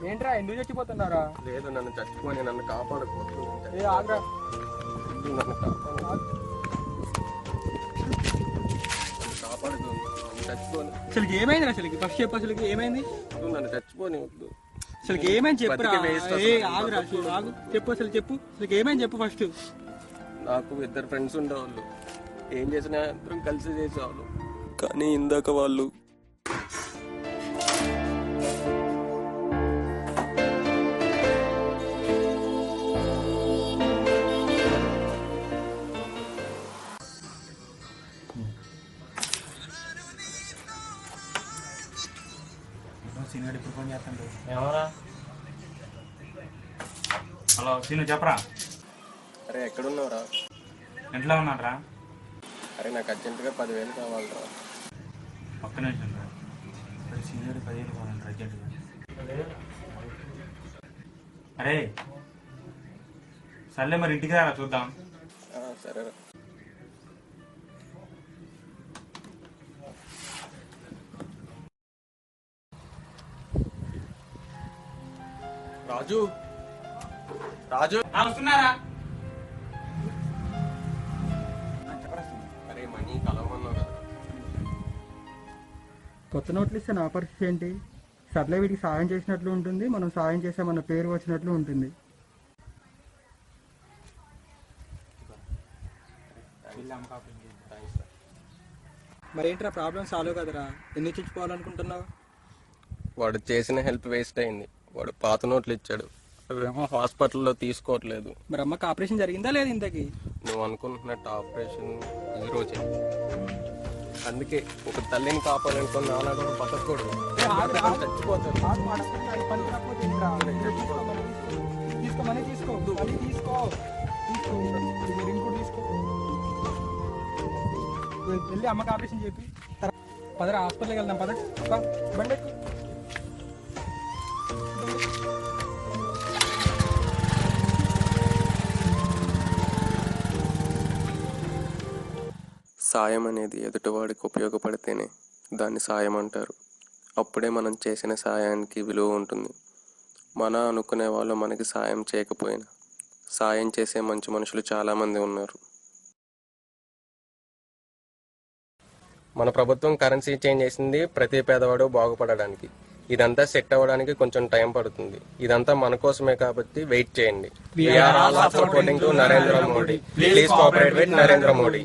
ఏంట్రా ఎందుకు చచ్చిపోతున్నారా? లేదు, నన్ను చచ్చిపోయి నన్ను కాపాడుకోవచ్చు. ఆగ్రా, నన్ను కాపాడుకో, చచ్చిపోను. అసలు ఏమైంది? అసలు ఫస్ట్ చెప్పు, అసలు ఏమైంది? నన్ను చచ్చిపోని వద్దు. అసలు ఏమైంది చెప్పురా. ఆగురా, ఆగు, చెప్పు అసలు చెప్పు, అసలు ఏమైంది చెప్పు ఫస్ట్. నాకు 2 ఫ్రెండ్స్ ఉండేవాళ్ళు. ఏం చేసినా అందరం కలిసి చేసేవాళ్ళు. కానీ ఇందాక వాళ్ళు ఇప్పుడు ఫోన్ చేస్తాను. ఎవరా? హలో సీను, చెప్పరా. అరే ఎక్కడున్నావురా? ఇంట్లో ఉన్నారా? అరే నాకు అర్జెంటుగా 10,000 కావాలరా. ఒక్క నిమిషం రా. సీనియర్ 10,000 కావాలండి అర్జెంటుగా. అరే సర్లే, మరి ఇంటికి రారా చూద్దాం. సరేరా. రాజు, రాజు వస్తున్నారా? అరే మనీ కలవమన్నావు కదా. కొత్త నోట్లు ఇస్తే నా పరిస్థితి ఏంటి? సర్లే, వీటికి సాయం చేసినట్లు ఉంటుంది, మనం సాయం చేసామన్న పేరు వచ్చినట్లు ఉంటుంది. మరేంట్రా ప్రాబ్లం సాల్వ్ కదరా? ఎందుకు చచ్చిపోవాలనుకుంటున్నావు? వాడు చేసిన హెల్ప్ వేస్ట్ అయింది. వాడు పాత నోట్లు ఇచ్చాడు, అవేమో హాస్పిటల్లో తీసుకోవట్లేదు. మరి అమ్మకి ఆపరేషన్ జరిగిందా లేదు ఇంతకి? నువ్వు అనుకుంటున్నట్టు ఆపరేషన్ ఈ రోజే. అందుకే ఒక తల్లిని కాపాలనుకున్న నాన్న బతకూడదు, చచ్చిపోతాడు. వెళ్ళి అమ్మకి ఆపరేషన్ చెప్పి పదరా హాస్పిటల్కి వెళ్దాం. పద బండి. సాయం అనేది ఎదుటివాడికి ఉపయోగపడితేనే దాన్ని సాయం అంటారు. అప్పుడే మనం చేసిన సాయానికి విలువ ఉంటుంది. మన అనుకునే వాళ్ళు మనకి సాయం చేయకపోయినా సాయం చేసే మంచి మనుషులు చాలామంది ఉన్నారు. మన ప్రభుత్వం కరెన్సీ చేంజ్ చేసింది ప్రతి పేదవాడు బాగుపడడానికి. ఇదంతా సెట్ అవ్వడానికి కొంచెం టైం పడుతుంది. ఇదంతా మన కోసమే కాబట్టి వెయిట్ చేయండి. We are all supporting to Narendra Modi. Please cooperate with Narendra Modi.